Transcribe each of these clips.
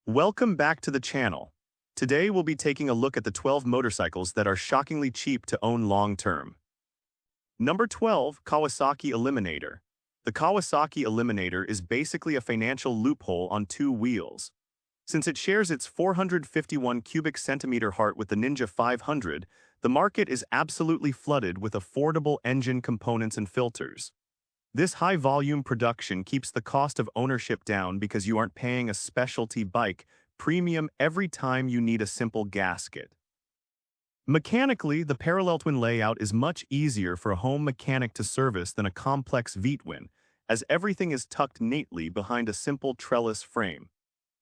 Welcome back to the channel. Today we'll be taking a look at the 12 motorcycles that are shockingly cheap to own long-term. Number 12, Kawasaki Eliminator. The Kawasaki Eliminator is basically a financial loophole on two wheels. Since it shares its 451 cubic centimeter heart with the Ninja 500, the market is absolutely flooded with affordable engine components and filters. This high-volume production keeps the cost of ownership down because you aren't paying a specialty bike premium every time you need a simple gasket. Mechanically, the parallel twin layout is much easier for a home mechanic to service than a complex V-twin, as everything is tucked neatly behind a simple trellis frame.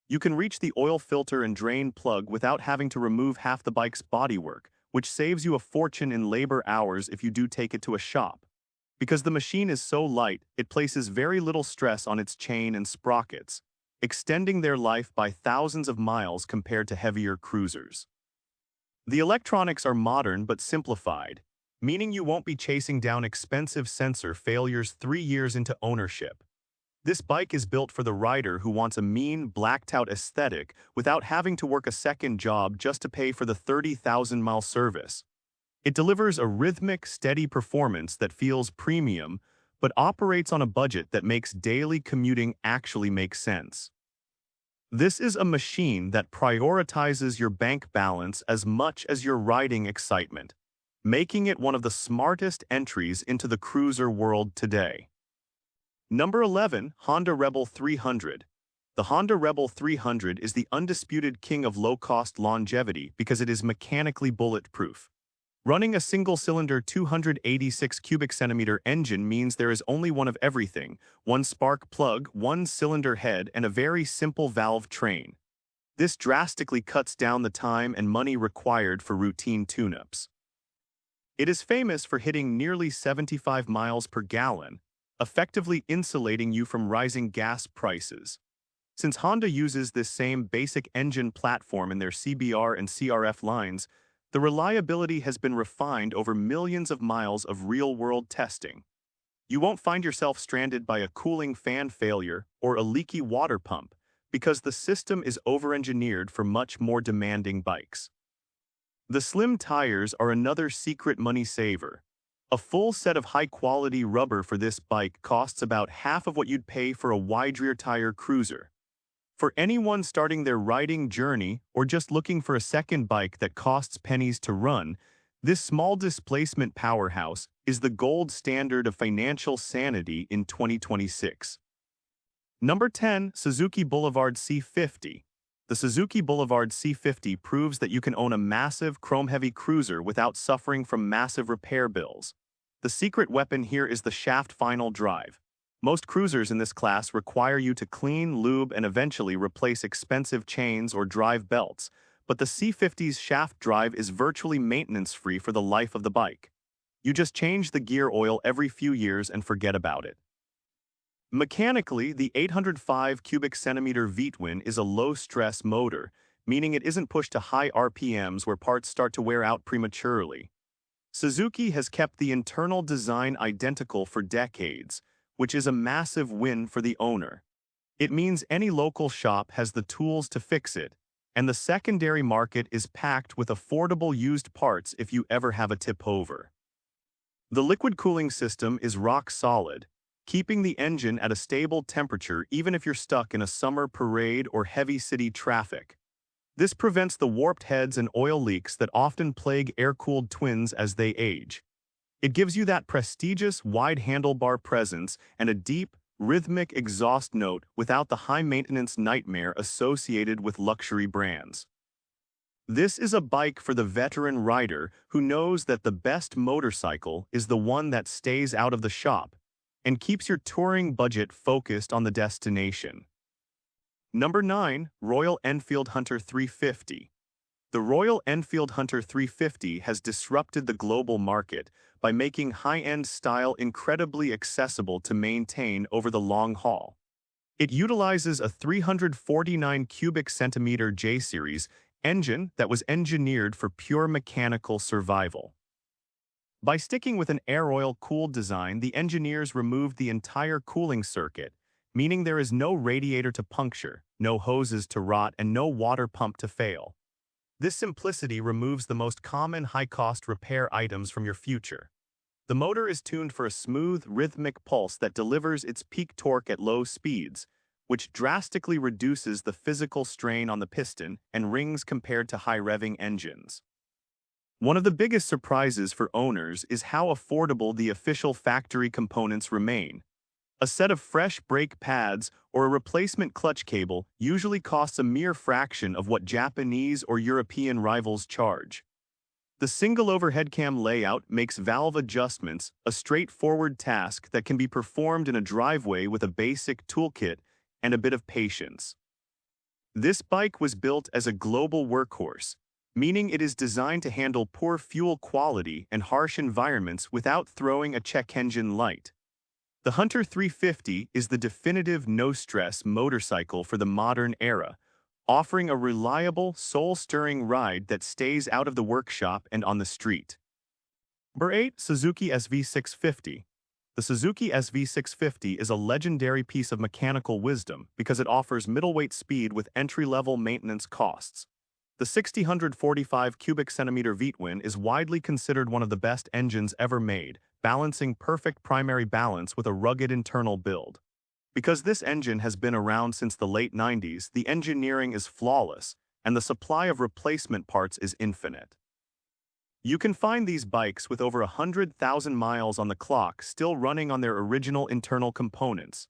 You can reach the oil filter and drain plug without having to remove half the bike's bodywork, which saves you a fortune in labor hours if you do take it to a shop. Because the machine is so light, it places very little stress on its chain and sprockets, extending their life by thousands of miles compared to heavier cruisers. The electronics are modern but simplified, meaning you won't be chasing down expensive sensor failures 3 years into ownership. This bike is built for the rider who wants a mean, blacked-out aesthetic without having to work a second job just to pay for the 30,000-mile service. It delivers a rhythmic, steady performance that feels premium, but operates on a budget that makes daily commuting actually make sense. This is a machine that prioritizes your bank balance as much as your riding excitement, making it one of the smartest entries into the cruiser world today. Number 11, Honda Rebel 300. The Honda Rebel 300 is the undisputed king of low-cost longevity because it is mechanically bulletproof. Running a single-cylinder 286 cubic centimeter engine means there is only one of everything, one spark plug, one cylinder head, and a very simple valve train. This drastically cuts down the time and money required for routine tune-ups. It is famous for hitting nearly 75 miles per gallon, effectively insulating you from rising gas prices. Since Honda uses this same basic engine platform in their CBR and CRF lines, the reliability has been refined over millions of miles of real-world testing. You won't find yourself stranded by a cooling fan failure or a leaky water pump because the system is over-engineered for much more demanding bikes. The slim tires are another secret money saver. A full set of high-quality rubber for this bike costs about half of what you'd pay for a wide-rear tire cruiser. For anyone starting their riding journey or just looking for a second bike that costs pennies to run, this small displacement powerhouse is the gold standard of financial sanity in 2026. Number 10, Suzuki Boulevard C50. The Suzuki Boulevard C50 proves that you can own a massive, chrome-heavy cruiser without suffering from massive repair bills. The secret weapon here is the shaft final drive. Most cruisers in this class require you to clean, lube, and eventually replace expensive chains or drive belts, but the C50's shaft drive is virtually maintenance-free for the life of the bike. You just change the gear oil every few years and forget about it. Mechanically, the 805 cubic centimeter V-twin is a low-stress motor, meaning it isn't pushed to high RPMs where parts start to wear out prematurely. Suzuki has kept the internal design identical for decades, which is a massive win for the owner. It means any local shop has the tools to fix it, and the secondary market is packed with affordable used parts if you ever have a tip over. The liquid cooling system is rock solid, keeping the engine at a stable temperature even if you're stuck in a summer parade or heavy city traffic. This prevents the warped heads and oil leaks that often plague air-cooled twins as they age. It gives you that prestigious, wide handlebar presence and a deep, rhythmic exhaust note without the high-maintenance nightmare associated with luxury brands. This is a bike for the veteran rider who knows that the best motorcycle is the one that stays out of the shop and keeps your touring budget focused on the destination. Number 9, Royal Enfield Hunter 350. The Royal Enfield Hunter 350 has disrupted the global market by making high-end style incredibly accessible to maintain over the long haul. It utilizes a 349 cubic centimeter J-series engine that was engineered for pure mechanical survival. By sticking with an air oil-cooled design, the engineers removed the entire cooling circuit, meaning there is no radiator to puncture, no hoses to rot, and no water pump to fail. This simplicity removes the most common high-cost repair items from your future. The motor is tuned for a smooth, rhythmic pulse that delivers its peak torque at low speeds, which drastically reduces the physical strain on the piston and rings compared to high-revving engines. One of the biggest surprises for owners is how affordable the official factory components remain. A set of fresh brake pads or a replacement clutch cable usually costs a mere fraction of what Japanese or European rivals charge. The single overhead cam layout makes valve adjustments a straightforward task that can be performed in a driveway with a basic toolkit and a bit of patience. This bike was built as a global workhorse, meaning it is designed to handle poor fuel quality and harsh environments without throwing a check engine light. The Hunter 350 is the definitive no-stress motorcycle for the modern era, offering a reliable, soul-stirring ride that stays out of the workshop and on the street. Number 8. Suzuki SV650. The Suzuki SV650 is a legendary piece of mechanical wisdom because it offers middleweight speed with entry-level maintenance costs. The 6,045 cubic centimeter V-twin is widely considered one of the best engines ever made, balancing perfect primary balance with a rugged internal build. Because this engine has been around since the late 90s, the engineering is flawless, and the supply of replacement parts is infinite. You can find these bikes with over 100,000 miles on the clock still running on their original internal components.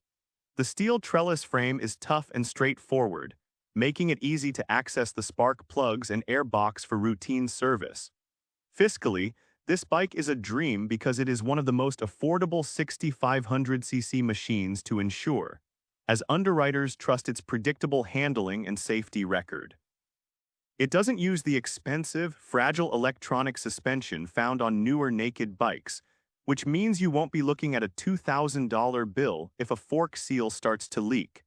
The steel trellis frame is tough and straightforward, making it easy to access the spark plugs and air box for routine service. Fiscally, this bike is a dream because it is one of the most affordable 6,500cc machines to insure, as underwriters trust its predictable handling and safety record. It doesn't use the expensive, fragile electronic suspension found on newer naked bikes, which means you won't be looking at a $2,000 bill if a fork seal starts to leak.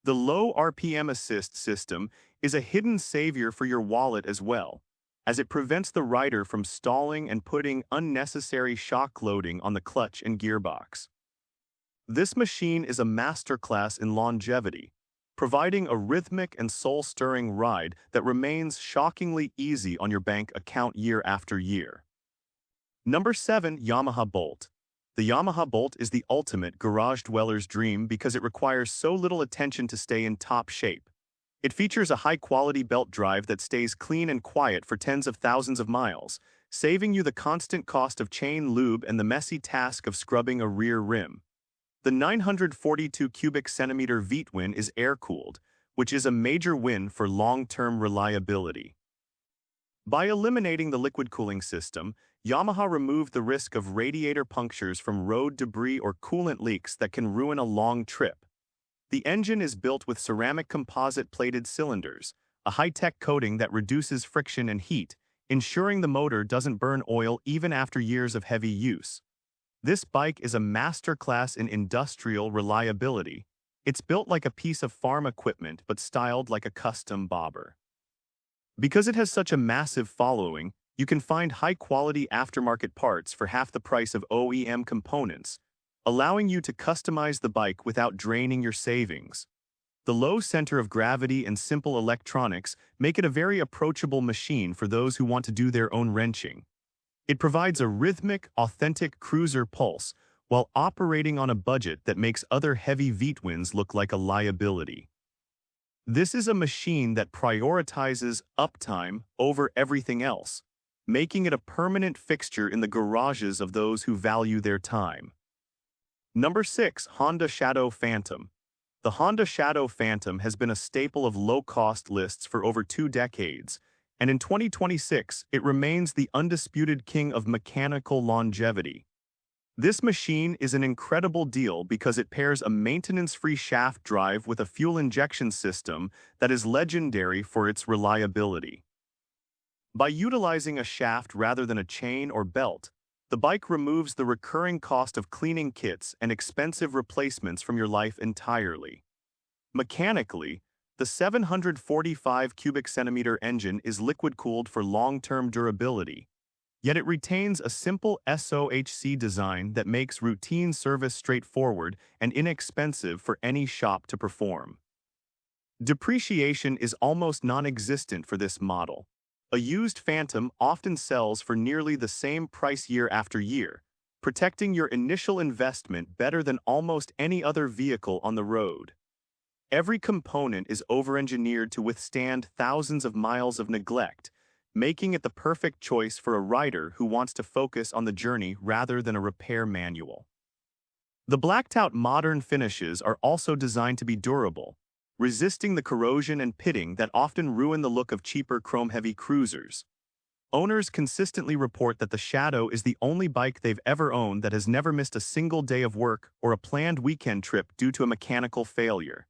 The low RPM assist system is a hidden savior for your wallet as well, as it prevents the rider from stalling and putting unnecessary shock loading on the clutch and gearbox. This machine is a masterclass in longevity, providing a rhythmic and soul-stirring ride that remains shockingly easy on your bank account year after year. Number 7. Yamaha Bolt. The Yamaha Bolt is the ultimate garage dweller's dream because it requires so little attention to stay in top shape. It features a high-quality belt drive that stays clean and quiet for tens of thousands of miles, saving you the constant cost of chain lube and the messy task of scrubbing a rear rim. The 942 cubic centimeter V-twin is air-cooled, which is a major win for long-term reliability. By eliminating the liquid cooling system, Yamaha removed the risk of radiator punctures from road debris or coolant leaks that can ruin a long trip. The engine is built with ceramic composite plated cylinders, a high-tech coating that reduces friction and heat, ensuring the motor doesn't burn oil even after years of heavy use. This bike is a masterclass in industrial reliability. It's built like a piece of farm equipment but styled like a custom bobber. Because it has such a massive following, you can find high-quality aftermarket parts for half the price of OEM components, allowing you to customize the bike without draining your savings. The low center of gravity and simple electronics make it a very approachable machine for those who want to do their own wrenching. It provides a rhythmic, authentic cruiser pulse while operating on a budget that makes other heavy V-twins look like a liability. This is a machine that prioritizes uptime over everything else, making it a permanent fixture in the garages of those who value their time. Number 6. Honda Shadow Phantom. The Honda Shadow Phantom has been a staple of low-cost lists for over 2 decades, and in 2026, it remains the undisputed king of mechanical longevity. This machine is an incredible deal because it pairs a maintenance-free shaft drive with a fuel injection system that is legendary for its reliability. By utilizing a shaft rather than a chain or belt, the bike removes the recurring cost of cleaning kits and expensive replacements from your life entirely. Mechanically, the 745 cubic centimeter engine is liquid-cooled for long-term durability, yet it retains a simple SOHC design that makes routine service straightforward and inexpensive for any shop to perform. Depreciation is almost non-existent for this model. A used Phantom often sells for nearly the same price year after year, protecting your initial investment better than almost any other vehicle on the road. Every component is over-engineered to withstand thousands of miles of neglect, making it the perfect choice for a rider who wants to focus on the journey rather than a repair manual. The blacked-out modern finishes are also designed to be durable, resisting the corrosion and pitting that often ruin the look of cheaper chrome-heavy cruisers. Owners consistently report that the Shadow is the only bike they've ever owned that has never missed a single day of work or a planned weekend trip due to a mechanical failure.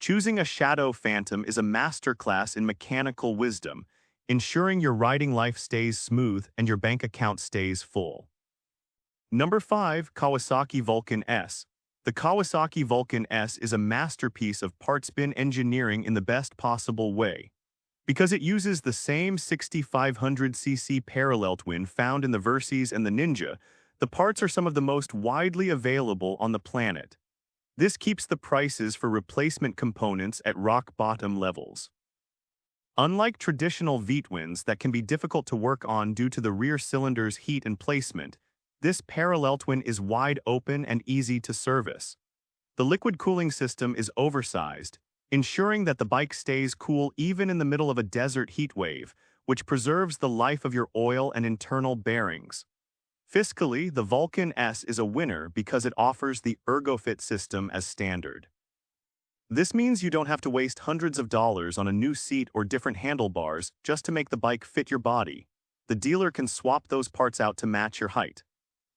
Choosing a Shadow Phantom is a masterclass in mechanical wisdom, ensuring your riding life stays smooth and your bank account stays full. Number 5. Kawasaki Vulcan S. The Kawasaki Vulcan S is a masterpiece of part spin engineering in the best possible way. Because it uses the same 6500cc parallel twin found in the Versys and the Ninja, the parts are some of the most widely available on the planet. This keeps the prices for replacement components at rock-bottom levels. Unlike traditional V-twins that can be difficult to work on due to the rear cylinder's heat and placement, this parallel twin is wide open and easy to service. The liquid cooling system is oversized, ensuring that the bike stays cool even in the middle of a desert heat wave, which preserves the life of your oil and internal bearings. Fiscally, the Vulcan S is a winner because it offers the ErgoFit system as standard. This means you don't have to waste hundreds of dollars on a new seat or different handlebars just to make the bike fit your body. The dealer can swap those parts out to match your height.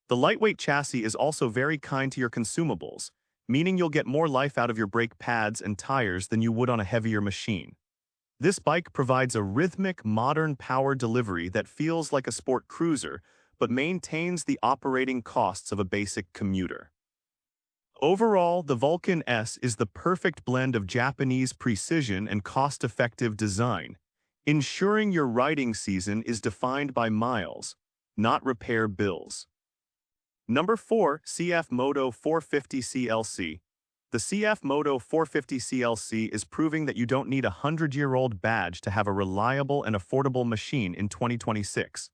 The lightweight chassis is also very kind to your consumables, meaning you'll get more life out of your brake pads and tires than you would on a heavier machine. This bike provides a rhythmic, modern power delivery that feels like a sport cruiser, but maintains the operating costs of a basic commuter. Overall, the Vulcan S is the perfect blend of Japanese precision and cost-effective design, ensuring your riding season is defined by miles, not repair bills. Number 4. CF Moto 450 CLC. The CF Moto 450 CLC is proving that you don't need a 100-year-old badge to have a reliable and affordable machine in 2026.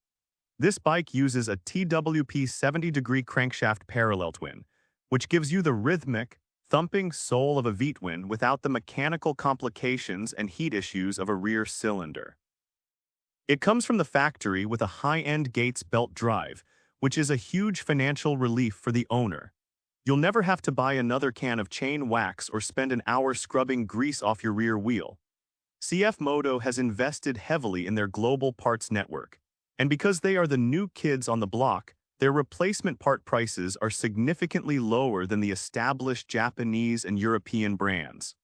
This bike uses a TWP 70-degree crankshaft parallel twin, which gives you the rhythmic, thumping soul of a V-twin without the mechanical complications and heat issues of a rear cylinder. It comes from the factory with a high-end Gates belt drive, which is a huge financial relief for the owner. You'll never have to buy another can of chain wax or spend an hour scrubbing grease off your rear wheel. CF Moto has invested heavily in their global parts network, and because they are the new kids on the block, their replacement part prices are significantly lower than the established Japanese and European brands.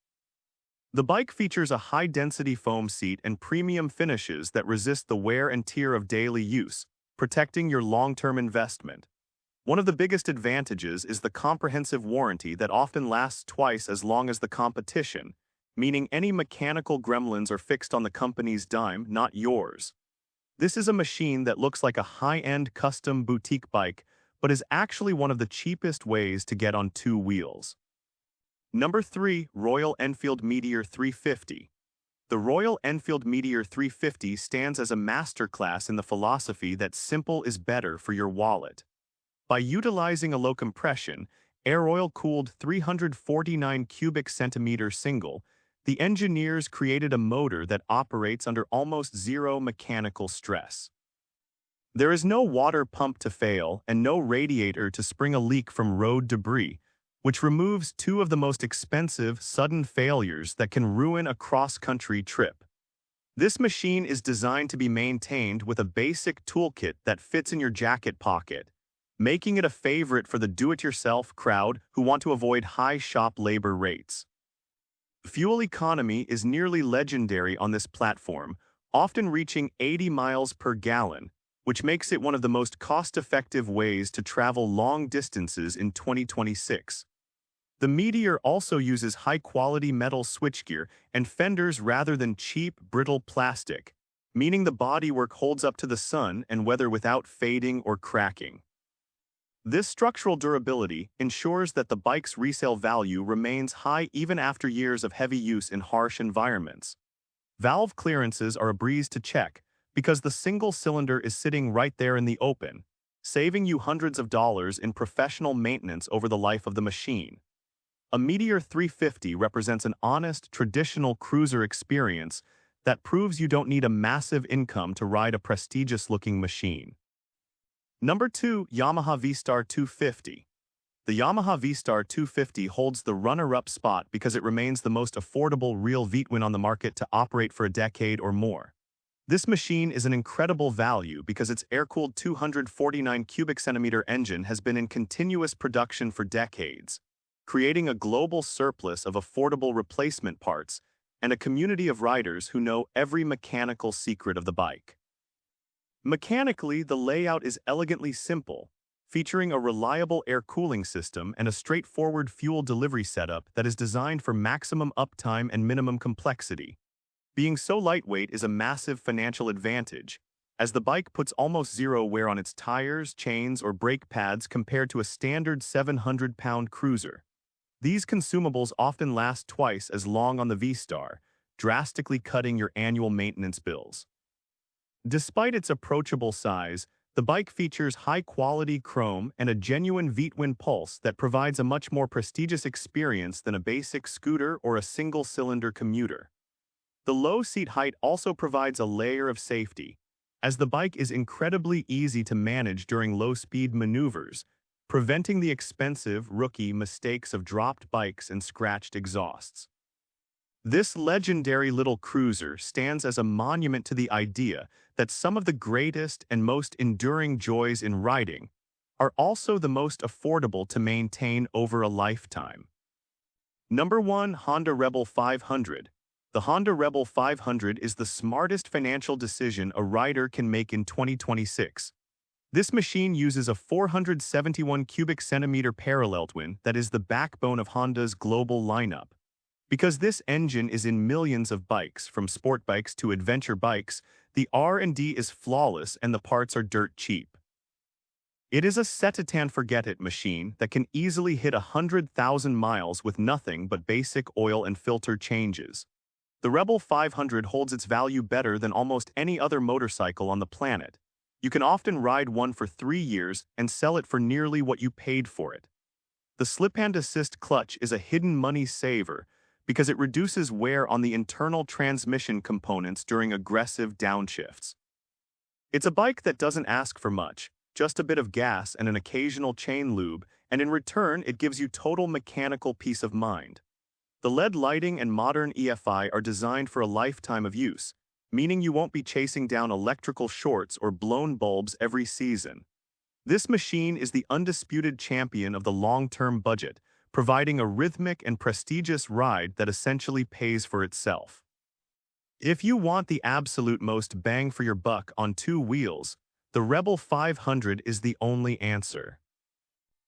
The bike features a high-density foam seat and premium finishes that resist the wear and tear of daily use, protecting your long-term investment. One of the biggest advantages is the comprehensive warranty that often lasts twice as long as the competition, meaning any mechanical gremlins are fixed on the company's dime, not yours. This is a machine that looks like a high-end custom boutique bike, but is actually one of the cheapest ways to get on two wheels. Number 3. Royal Enfield Meteor 350. The Royal Enfield Meteor 350 stands as a masterclass in the philosophy that simple is better for your wallet. By utilizing a low compression, air oil-cooled 349 cubic centimeter single, the engineers created a motor that operates under almost zero mechanical stress. There is no water pump to fail and no radiator to spring a leak from road debris, which removes two of the most expensive sudden failures that can ruin a cross-country trip. This machine is designed to be maintained with a basic toolkit that fits in your jacket pocket, making it a favorite for the do-it-yourself crowd who want to avoid high shop labor rates. Fuel economy is nearly legendary on this platform, often reaching 80 miles per gallon, which makes it one of the most cost-effective ways to travel long distances in 2026. The Meteor also uses high-quality metal switchgear and fenders rather than cheap, brittle plastic, meaning the bodywork holds up to the sun and weather without fading or cracking. This structural durability ensures that the bike's resale value remains high even after years of heavy use in harsh environments. Valve clearances are a breeze to check because the single cylinder is sitting right there in the open, saving you hundreds of dollars in professional maintenance over the life of the machine. A Meteor 350 represents an honest, traditional cruiser experience that proves you don't need a massive income to ride a prestigious-looking machine. Number 2, Yamaha V-Star 250. The Yamaha V-Star 250 holds the runner-up spot because it remains the most affordable real V-twin on the market to operate for a decade or more. This machine is an incredible value because its air-cooled 249 cubic centimeter engine has been in continuous production for decades, creating a global surplus of affordable replacement parts and a community of riders who know every mechanical secret of the bike. Mechanically, the layout is elegantly simple, featuring a reliable air cooling system and a straightforward fuel delivery setup that is designed for maximum uptime and minimum complexity. Being so lightweight is a massive financial advantage, as the bike puts almost zero wear on its tires, chains, or brake pads compared to a standard 700-pound cruiser. These consumables often last twice as long on the V-Star, drastically cutting your annual maintenance bills. Despite its approachable size, the bike features high-quality chrome and a genuine V-twin pulse that provides a much more prestigious experience than a basic scooter or a single-cylinder commuter. The low seat height also provides a layer of safety, as the bike is incredibly easy to manage during low-speed maneuvers, preventing the expensive, rookie mistakes of dropped bikes and scratched exhausts. This legendary little cruiser stands as a monument to the idea that some of the greatest and most enduring joys in riding are also the most affordable to maintain over a lifetime. Number 1, Honda Rebel 500. The Honda Rebel 500 is the smartest financial decision a rider can make in 2026. This machine uses a 471 cubic centimeter parallel twin that is the backbone of Honda's global lineup. Because this engine is in millions of bikes, from sport bikes to adventure bikes, the R&D is flawless and the parts are dirt cheap. It is a set-it-and-forget-it machine that can easily hit 100,000 miles with nothing but basic oil and filter changes. The Rebel 500 holds its value better than almost any other motorcycle on the planet. You can often ride one for 3 years and sell it for nearly what you paid for it. The slip-hand assist clutch is a hidden money saver because it reduces wear on the internal transmission components during aggressive downshifts. It's a bike that doesn't ask for much, just a bit of gas and an occasional chain lube, and in return it gives you total mechanical peace of mind. The LED lighting and modern EFI are designed for a lifetime of use, meaning you won't be chasing down electrical shorts or blown bulbs every season. This machine is the undisputed champion of the long-term budget, providing a rhythmic and prestigious ride that essentially pays for itself. If you want the absolute most bang for your buck on 2 wheels, the Rebel 500 is the only answer.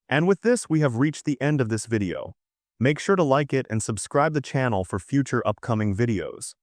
And with this, we have reached the end of this video. Make sure to like it and subscribe the channel for future upcoming videos.